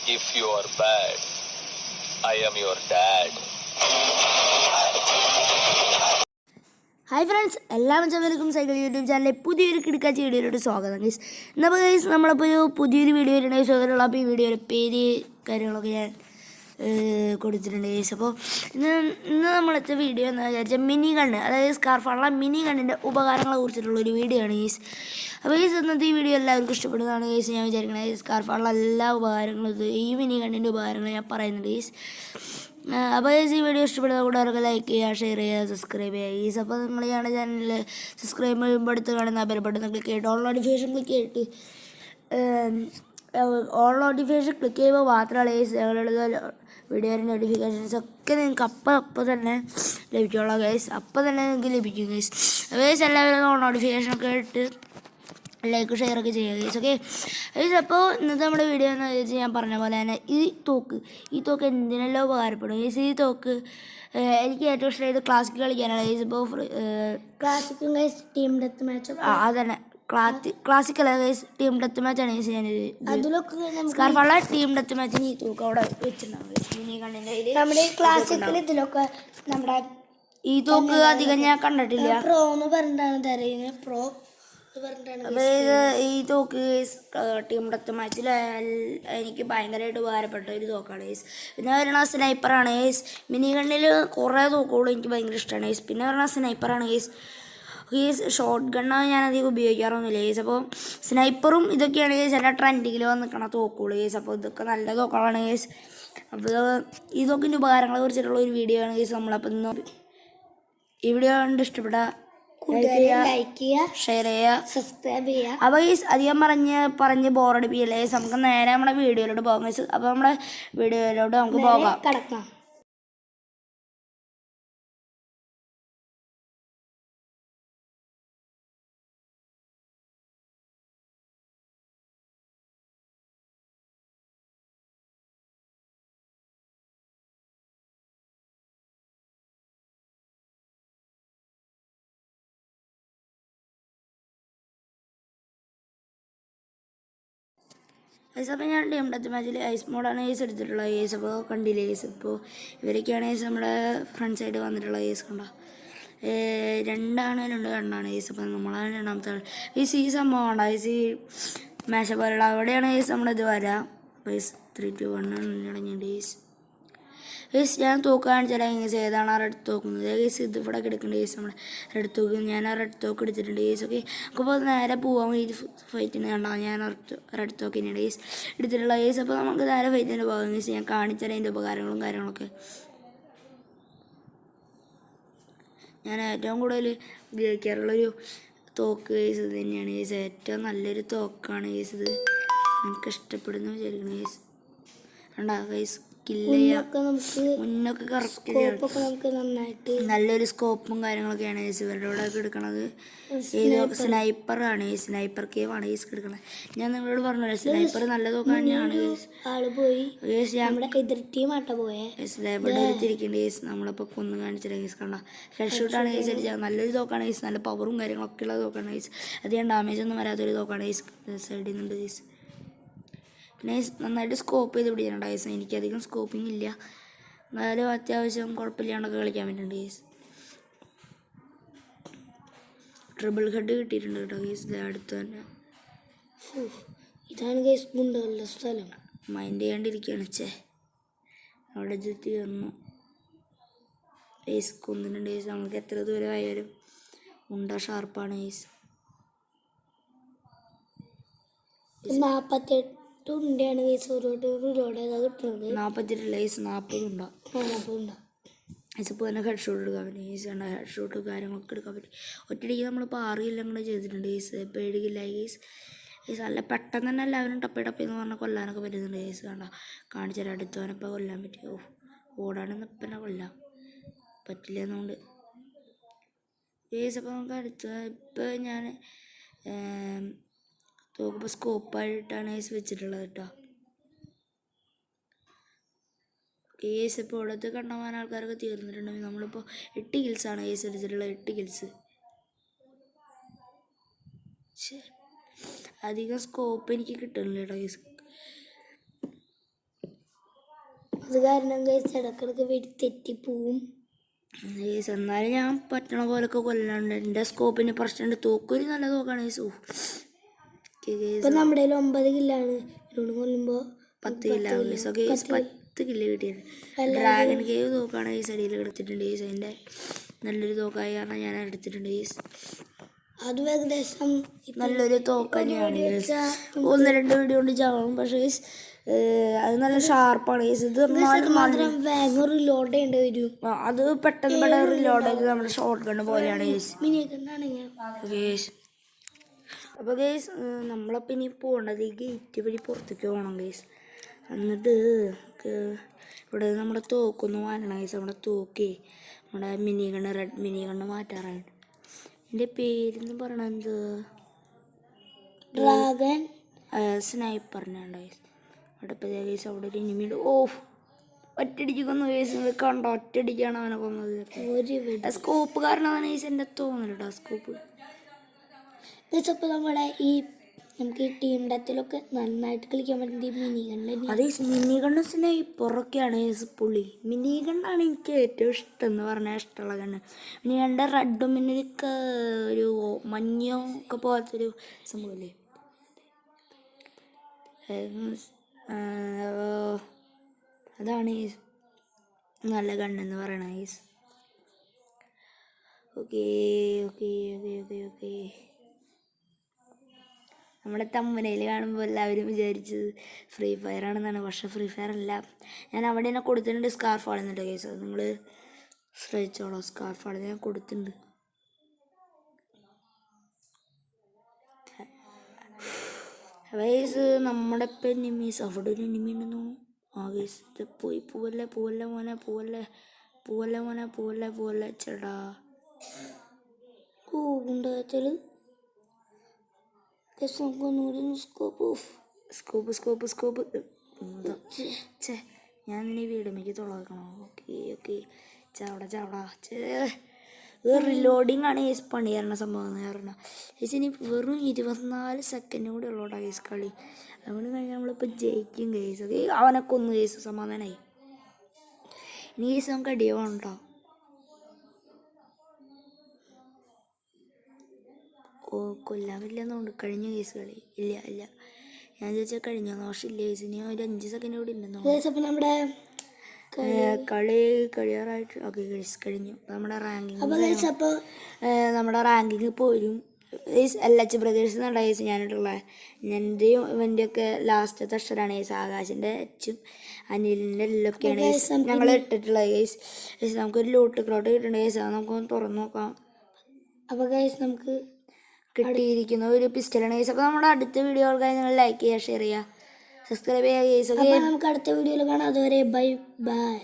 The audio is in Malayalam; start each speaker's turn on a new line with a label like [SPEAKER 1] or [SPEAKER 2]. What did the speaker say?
[SPEAKER 1] If you are bad, I am your dad.
[SPEAKER 2] Hi friends, എല്ലാവരും ചാനലിലേക്കും സൈക്കിൾ യൂട്യൂബ് ചാനലിലെ പുതിയൊരു കിടക്കാച്ച വീഡിയോയിലോട്ട് സ്വാഗതം ഗൈസ്. എന്നപ്പോൾ ഗൈസ് നമ്മളിപ്പോൾ പുതിയൊരു വീഡിയോ വരുന്നുണ്ട് ഗൈസ്. അതിലുള്ള അപ്പോൾ ഈ വീഡിയോയുടെ പേര് കാര്യങ്ങളൊക്കെ ഞാൻ കൊടുത്തിട്ടുണ്ട് ഗൈസ്. അപ്പോൾ ഇന്ന് നമ്മളത്തെ വീഡിയോ എന്ന് വിചാരിച്ചാൽ മിനി ഗണ്ണ്, അതായത് സ്കാർഫുള്ള മിനി ഗണ്ണിൻ്റെ ഉപകാരങ്ങളെ കുറിച്ചിട്ടുള്ളൊരു വീഡിയോ ആണ് ഗൈസ്. അപ്പോൾ ഗൈസ് ഇന്നത്തെ ഈ വീഡിയോ എല്ലാവർക്കും ഇഷ്ടപ്പെടുന്നതാണ് ഗൈസ്. ഞാൻ വിചാരിക്കുന്നത് സ്കാർഫുള്ള എല്ലാ ഉപകാരങ്ങളും ഈ മിനി ഗണ്ണിൻ്റെ ഉപകാരങ്ങൾ ഞാൻ പറയുന്നുണ്ട് ഗൈസ്. അപ്പോൾ ഈ വീഡിയോ ഇഷ്ടപ്പെടുന്ന കൂട്ടുകാർക്ക് ലൈക്ക് ചെയ്യുക, ഷെയർ ചെയ്യുക, സബ്സ്ക്രൈബ് ചെയ്യുക ഗൈസ്. അപ്പോൾ നിങ്ങൾ ഞങ്ങളുടെ ചാനലിൽ സബ്സ്ക്രൈബ് ചെയ്യുമ്പോൾ അടുത്ത് കാണുന്ന ബെൽ ബട്ടൺ ക്ലിക്ക് ചെയ്തിട്ട് ഓൾ നോട്ടിഫിക്കേഷൻ ക്ലിക്ക് ചെയ്തിട്ട് ഓൾ നോട്ടിഫിക്കേഷൻ ക്ലിക്ക് ചെയ്യുമ്പോൾ മാത്രമാണ് ഗൈസ് ഞങ്ങളുടെ വീഡിയോയുടെ നോട്ടിഫിക്കേഷൻസ് ഒക്കെ നിങ്ങൾക്ക് അപ്പം തന്നെ ലഭിക്കുള്ളൂ ഗൈസ്. അപ്പം തന്നെ നിങ്ങൾക്ക് ലഭിക്കും ഗൈസ്. ഗൈസ് എല്ലാവരും ഓൾ നോട്ടിഫിക്കേഷനൊക്കെ ഇട്ട് ലൈക്ക് ഷെയർ ഒക്കെ ചെയ്യുക ഗൈസ്. ഓക്കെ ഗൈസ്, അപ്പോൾ ഇന്നത്തെ നമ്മുടെ വീഡിയോ എന്ന് വെച്ചാൽ ഞാൻ പറഞ്ഞ പോലെ തന്നെ ഈ തോക്ക് എന്തിനെല്ലാം ഉപകാരപ്പെടും ഗൈസ്. ഈ തോക്ക് എനിക്ക് ഏറ്റവും ഇഷ്ടമായത് ക്ലാസിക് കളിക്കാനാണ് ഗൈസ്. ഇപ്പോൾ
[SPEAKER 3] ക്ലാസിക്കും ഗൈസ് ടീം ഡെത്ത് മാച്ച്
[SPEAKER 2] അതന്നെ ക്ലാസിക്കൽ ഗൈസ് ടീം ഡെത്ത് മാച്ചാണ് ഗൈസ്. ഞാനിത്
[SPEAKER 3] അതിലൊക്കെ
[SPEAKER 2] സ്കാർഫുള്ള ടീം ഡെത്ത് മാച്ചിന് ഈ തോക്ക് അവിടെ വെച്ചിട്ടുണ്ടാവും ഗൈസ്. മിനി കണ്ണിൻ്റെ
[SPEAKER 3] നമ്മുടെ ക്ലാസിക്കൽ ഇതിലൊക്കെ നമ്മുടെ
[SPEAKER 2] ഈ തോക്ക് അധികം ഞാൻ കണ്ടിട്ടില്ല.
[SPEAKER 3] പ്രോ എന്ന് പറഞ്ഞിട്ടാണ് തരുന്നത്. പ്രോ
[SPEAKER 2] അതായത് ഈ തോക്ക് ടീം ഡെത്ത് മാച്ചിൽ എനിക്ക് ഭയങ്കരമായിട്ട് ഉപകാരപ്പെട്ട ഒരു തോക്കാണ് ഗൈസ്. പിന്നെ പറയുന്ന സ്നൈപ്പറാണ് ഗൈസ്. മിനി ഗണ്ണിൽ കുറേ തോക്കുകളും എനിക്ക് ഭയങ്കര ഇഷ്ടമാണ് ഗൈസ്. പിന്നെ പറയുന്ന സ്നൈപ്പറാണ് ഗൈസ്. ഷോർട്ട് ഗണ്ണാണ് ഞാൻ അധികം ഉപയോഗിക്കാറൊന്നുമില്ല ഗൈസ്. അപ്പോൾ സ്നൈപ്പറും ഇതൊക്കെയാണ് ഗൈസ് എൻ്റെ ട്രെൻഡിങ്ങിൽ വന്ന് നിൽക്കണ തോക്കുകൾ ഗൈസ്. അപ്പോൾ ഇതൊക്കെ നല്ല തോക്കുകളാണ് ഗൈസ്. അപ്പോൾ ഈ തോക്കിൻ്റെ ഉപകാരങ്ങളെ കുറിച്ചിട്ടുള്ള ഒരു വീഡിയോ ആണ് ഗൈസ് നമ്മളപ്പോൾ ഇന്ന്. ഈ വീഡിയോ കണ്ട് ഇഷ്ടപ്പെട്ട
[SPEAKER 3] ലൈക്ക് ചെയ്യുക,
[SPEAKER 2] ഷെയർ ചെയ്യുക,
[SPEAKER 3] സബ്സ്ക്രൈബ് ചെയ്യുക.
[SPEAKER 2] അപ്പോൾ ഈ അധികം പറഞ്ഞ് ബോറടിപ്പിക്കല്ലേ ഗൈസ്. നമുക്ക് നേരെ നമ്മുടെ വീഡിയോയിലോട്ട് പോകാം ഗൈസ്. അപ്പോൾ നമ്മുടെ വീഡിയോയിലോട്ട് നമുക്ക് പോകാം.
[SPEAKER 3] കിടക്കാം.
[SPEAKER 2] ഗൈസ്, അപ്പോൾ ഞാൻ ടീം ഡെത്ത് മാച്ചിൽ ഐസ് മോഡാണ് ഗൈസ് എടുത്തിട്ടുള്ളത് ഗൈസ്. അപ്പോൾ കണ്ടില്ലേ ഗൈസ്. ഇപ്പോൾ ഇവരൊക്കെയാണ് ഗൈസ് നമ്മുടെ ഫ്രണ്ട്സായിട്ട് വന്നിട്ടുള്ള ഗൈസ്. കണ്ടോ, രണ്ട് കണ്ണാണ് ഗൈസ്. അപ്പോൾ നമ്മളാണ് രണ്ടാമത്തെ ആൾ ഗൈസ്. ഈ സംഭവമാണ് ഗൈസ്, ഈ മേശ പോലുള്ള അവിടെയാണ് ഗൈസ് നമ്മുടെ ഇത് വരാം ഗൈസ്. 3, 2, 1 തുടങ്ങിയിട്ട് ഗൈസ്. ഗൈസ് ഞാൻ തോക്ക് കാണിച്ചാൽ ഗൈസ് ഏതാണ് ആ റെഡ് തോക്കുന്നത് ഗൈസ്. ഇത് ഇവിടെ കിടക്കുന്നുണ്ട് ഗൈസ് നമ്മുടെ റെഡ് തോക്ക്. ഞാൻ ആ റെഡ് തോക്ക് എടുത്തിട്ടുണ്ട് ഗൈസ്. ഓക്കെ, അപ്പോൾ നേരെ പോകാൻ ഈ ഫൈറ്റിന് കണ്ടാൽ ഞാൻ റെഡ് തോക്ക് തന്നെയാണ് ഗൈസ് എടുത്തിട്ടുള്ള ഗൈസ്. അപ്പോൾ നമുക്ക് നേരെ ഫൈറ്റിന് പോകാം ഗൈസ്. ഞാൻ കാണിച്ചാൽ അതിൻ്റെ ഉപകാരങ്ങളും കാര്യങ്ങളൊക്കെ. ഞാൻ ഏറ്റവും കൂടുതൽ ഉപയോഗിക്കാറുള്ളൊരു തോക്ക് ഗൈസ് ഇത് തന്നെയാണ് ഗൈസ്. ഏറ്റവും നല്ലൊരു തോക്കാണ് ഗൈസ് ഇത്. നമുക്ക് ഇഷ്ടപ്പെടുന്ന വിചാരിക്കണം ഗൈസ്. കണ്ടാ ഗൈസ്, മുന്നൊക്കെ കറക്റ്റ് നല്ലൊരു സ്കോപ്പും കാര്യങ്ങളൊക്കെയാണ് ഗൈസ് ഇവരുടെ കൂടെ എടുക്കണത്. സ്നൈപ്പറാണ് ഈ സ്നൈപ്പർ കേവാണ് ഗൈസ് എടുക്കണത്. ഞാൻ നിങ്ങളോട് പറഞ്ഞല്ലോ സ്നൈപ്പർ നല്ല തോക്കാൻ തന്നെയാണ് ഗൈസ്. തിരിക്കേണ്ട ഗൈസ്. നമ്മളിപ്പോൾ കൊന്നു കാണിച്ചില്ല ഗൈസ്. കണ്ട ഹെഡ് ഷൂട്ടാണ് ഗൈസ് അടിച്ചത്. നല്ലൊരു തോക്കാണ് ഗൈസ്. നല്ല പവറും കാര്യങ്ങളൊക്കെ ഉള്ള തോക്കാണ് ഗൈസ്. അധികം ഡാമേജ് ഒന്നും വരാത്തൊരു തോക്കാണ് ഗൈസ്. സൈഡിൽ നിന്നുണ്ട് ഗൈസ്. പിന്നെ നന്നായിട്ട് സ്കോപ്പ് ചെയ്ത് പിടിച്ചിട്ടുണ്ട് ഗൈസ്. എനിക്കധികം സ്കോപ്പിംഗ് ഇല്ല, എന്നാലും അത്യാവശ്യം കുഴപ്പമില്ലാണ്ടൊക്കെ കളിക്കാൻ പറ്റുന്നുണ്ട് ഗൈസ്. ട്രിപ്പിൾ ഹെഡ് കിട്ടിയിട്ടുണ്ട് കേട്ടോ ഗൈസ്. അടുത്ത് തന്നെ
[SPEAKER 3] ഇതാണ് ഗൈസ് ഗുണ്ടകളുടെ സ്ഥലം.
[SPEAKER 2] മൈൻഡ് ചെയ്യാണ്ടിരിക്കുകയാണ്. അവിടെ തീർന്നു ഗൈസ്. കൊന്നിട്ടുണ്ട് ഗൈസ്. നമുക്ക് എത്ര ദൂരം ആയാലും ഉണ്ട ഷാർപ്പാണ് ഗൈസ്.
[SPEAKER 3] 48 ഉണ്ടയാണ് ഗൈസ്. കിട്ടുന്നത്
[SPEAKER 2] 48 ഗൈസ്. 40 ഉണ്ടാവും ഗൈസ്. ഇപ്പോൾ തന്നെ ഹെഡ് ഷോട്ട് എടുക്കാൻ പറ്റും ഗൈസ്. ഹെഡ് ഷോട്ട് കാര്യങ്ങളൊക്കെ എടുക്കാൻ പറ്റും. ഒറ്റയടിക്ക് നമ്മളിപ്പോൾ 6 കില്ലും കൂടെ ചെയ്തിട്ടുണ്ട് ഗൈസ്. ഇപ്പോൾ 7 കില്ലായി ഗൈസ്. ഗൈസ് നല്ല പെട്ടെന്ന് തന്നെ എല്ലാവരും ടപ്പി എന്ന് പറഞ്ഞാൽ കൊല്ലാനൊക്കെ പറ്റുന്നുണ്ട് ഗൈസ്. കണ്ട കാണിച്ചാൽ അടുത്തവനിപ്പോൾ കൊല്ലാൻ പറ്റുമോ? ഓടാണെന്ന് ഇപ്പം കൊല്ലാൻ പറ്റില്ല എന്നുകൊണ്ട് ഗൈസ്. അപ്പോൾ നമുക്ക് ഇപ്പോൾ ഞാൻ തോക്കുമ്പോൾ സ്കോപ്പായിട്ടാണ് ഗൈസ് വെച്ചിട്ടുള്ളത് കേട്ടോ ഗൈസ്. ഇപ്പോൾ ഇവിടുത്തെ കണ്ടമാന ആൾക്കാരൊക്കെ തീർന്നിട്ടുണ്ടെങ്കിൽ നമ്മളിപ്പോൾ 8 കിൽസാണ് ഗൈസ് എടുത്തിട്ടുള്ളത്. 8 കിൽസ്. അധികം സ്കോപ്പ് എനിക്ക് കിട്ടുന്നില്ല കേട്ടോ ഗൈസ്.
[SPEAKER 3] അത് കാരണം ഗൈസ് ഇടക്കിടക്ക് വെടി തെറ്റിപ്പോവും.
[SPEAKER 2] ഗൈസ് എന്നാലും ഞാൻ പറ്റണ പോലൊക്കെ കൊല്ലാണ്ട്. എൻ്റെ സ്കോപ്പിന് പ്രശ്നമുണ്ട്. തോക്കൊരു നല്ല തോക്കാണ് ഗൈസ്.
[SPEAKER 3] ഇപ്പൊ നമ്മുടെ 9 കില്ലാണ്. ഇവരോട് കൊല്ലുമ്പോ
[SPEAKER 2] 10 കില്ലാവും ഗൈസ്. ഓക്കെ ഗൈസ് 10 കില്ല് കിട്ടിയത്. ഡ്രാഗൺ കേവ് തോക്കാണ് ഗൈസ് അടിയിൽ എടുത്തിട്ടുണ്ട് ഗൈസ്. അതിൻ്റെ നല്ലൊരു തോക്കായി കാരണം ഞാൻ എടുത്തിട്ടുണ്ട് ഗൈസ്.
[SPEAKER 3] അതും ഏകദേശം
[SPEAKER 2] നല്ലൊരു തോക്ക് തന്നെയാണ് ഗൈസ്. 1-2 വീഡിയോ കൊണ്ട് ചാവും. പക്ഷേ ഗൈസ് അത് നല്ല ഷാർപ്പാണ് ഗൈസ്. ഇത്
[SPEAKER 3] മാത്രം വേഗം റിലോഡ് ചെയ്യേണ്ടി വരും.
[SPEAKER 2] അത് പെട്ടെന്ന് റിലോഡ് ചെയ്ത് നമ്മുടെ ഷോർട്ട് ഗണ്ണ് പോലെയാണ് ഗൈസ്. ഗൈസ് അപ്പോൾ ഗൈസ് നമ്മളപ്പോൾ ഇനി പോകേണ്ടത് ഈ ഗേറ്റ് വഴി പുറത്തേക്ക് പോകണം ഗൈസ്. എന്നിട്ട് ഇവിടെ നമ്മുടെ തോക്കൊന്ന് മാറ്റണം ഗൈസ്. നമ്മുടെ തോക്കേ നമ്മുടെ mini gun red mini gun മാറ്റാറാണ്. എൻ്റെ പേരെന്ന് പറയണത്
[SPEAKER 3] ഡ്രാഗൺ
[SPEAKER 2] സ്നൈപ്പറിനാണ് ഗൈസ്. അവിടെ ഇപ്പോൾ ഗൈസ് അവിടെ ഒരു ഇനിമിയുണ്ട്. ഓ ഒറ്റയടിക്ക് കൊന്നു ഗൈസ്. കണ്ടോ ഒറ്റയടിക്കാണ് അവനെ കൊന്നത്. സ്കോപ്പ് കാരണമാണ് ഗൈസ് എൻ്റെ തോന്നല് കേട്ടോ. സ്കോപ്പ്
[SPEAKER 3] അപ്പോൾ നമ്മുടെ നമുക്ക് ഈ ടീം ഡെത്തിലൊക്കെ നന്നായിട്ട് കളിക്കാൻ പറ്റുന്നത് ഈ മിനി ഗണ്ണ്.
[SPEAKER 2] അത് മിനി ഗണ്ണ് സ്നൈപ്പറൊക്കെയാണ് പുള്ളി. മിനി ഗണ്ണാണ് എനിക്ക് ഏറ്റവും ഇഷ്ടം എന്ന് പറഞ്ഞാൽ ഇഷ്ടമുള്ള ഗണ്ണ്. മിനി ഗണ്ണിൻ്റെ റെഡും പിന്നെ ഒരു മഞ്ഞോ ഒക്കെ പോലത്തെ ഒരു സംഭവമില്ലേ, അതാണ് ഈ നല്ല ഗണ്ണെന്ന് പറയണത് guys. Okay okay okay okay okay നമ്മുടെ തമ്പനയിൽ കാണുമ്പോൾ എല്ലാവരും വിചാരിച്ചത് ഫ്രീ ഫയർ ആണെന്നാണ്. പക്ഷെ ഫ്രീ ഫയർ അല്ല. ഞാൻ അവിടെ തന്നെ കൊടുത്തിട്ടുണ്ട് സ്കാർഫ് ആണെന്നുണ്ട് കേസ്. അത് നിങ്ങൾ ശ്രദ്ധിച്ചോളൂ. സ്കാർഫ് ആണെന്ന് ഞാൻ കൊടുത്തിട്ടുണ്ട്. വയസ്സ് നമ്മുടെ ഇപ്പം എനിമീസ് അവിടെ ഒരു എനിമി ഉണ്ടെന്ന് തോന്നുന്നു. ആ കേസ് ഇത് പോയി പോവല്ലേ പോവല്ലേ മോനെ പോവല്ലേ പോവല്ലേ മോനെ പോവല്ലേ പോവല്ലേ ചേട്ടാ.
[SPEAKER 3] ഉണ്ടാകത്തല്
[SPEAKER 2] സ്കോപ്പ് ചേ ഞാൻ നിന്നെ വീടുമ്പേക്ക് തുളക്കണോ. ഓക്കെ ഓക്കെ ചാവട ചാവടാ ഇത് റിലോഡിങ് ആണ് കേസ് പണി തരണ സംഭവം എന്ന് പറഞ്ഞാൽ. കേസ് ഇനി വെറും 24 സെക്കൻഡ് കൂടി ഉള്ളൂട്ടാ കേസ് കളി. അതുകൊണ്ട് കഴിഞ്ഞാൽ നമ്മളിപ്പോൾ ജയിക്കും കേസ്. ഓക്കെ അവനെ കൊന്നു കേസ് സമാധാനമായി. ഇനി കേസ് നമുക്ക് അടിയോ ഉണ്ടോ. ഓ കൊല്ലാൻ പറ്റില്ലെന്നുണ്ട്. കഴിഞ്ഞ കേസ് കളി ഇല്ല ഇല്ല ഞാൻ ചോദിച്ചാൽ കഴിഞ്ഞോ ദോഷമില്ല കേസ്. ഇനി ഒരു 5 സെക്കൻഡ് കൂടി ഉണ്ടെന്നോ.
[SPEAKER 3] നമ്മുടെ
[SPEAKER 2] കളി കഴിയാറായിട്ട്. ഓക്കെ കേസ് കഴിഞ്ഞു. നമ്മുടെ റാങ്കിങ് പോരും. LH ബ്രദേഴ്സ് എന്നുള്ള കേസ് ഞാനിട്ടുള്ള എൻ്റെയും ഇവൻ്റെ ഒക്കെ ലാസ്റ്റത്തെ അക്ഷരമാണ് കേസ്. ആകാശിൻ്റെ എച്ചും അനിലിൻ്റെ എല്ലൊക്കെയാണ് കേസ് ഞങ്ങൾ ഇട്ടിട്ടുള്ളത് കേസ്. കേസ് നമുക്കൊരു ലോട്ട് ക്രോട്ട് കിട്ടേണ്ട കേസ്. അത് നമുക്കൊന്ന് തുറന്നു നോക്കാം.
[SPEAKER 3] അപ്പോൾ കേസ് നമുക്ക്
[SPEAKER 2] കിട്ടിയിരിക്കുന്ന ഒരു പിസ്റ്റലാണ് കേസ്. അപ്പോൾ നമ്മുടെ അടുത്ത വീഡിയോകൾക്കായി നിങ്ങൾ ലൈക്ക് ചെയ്യുക, ഷെയർ ചെയ്യുക, സബ്സ്ക്രൈബ് ചെയ്യുക കേസ്.
[SPEAKER 3] നമുക്ക് അടുത്ത വീഡിയോയിൽ കാണാം. അതുവരെ ബൈ ബൈ.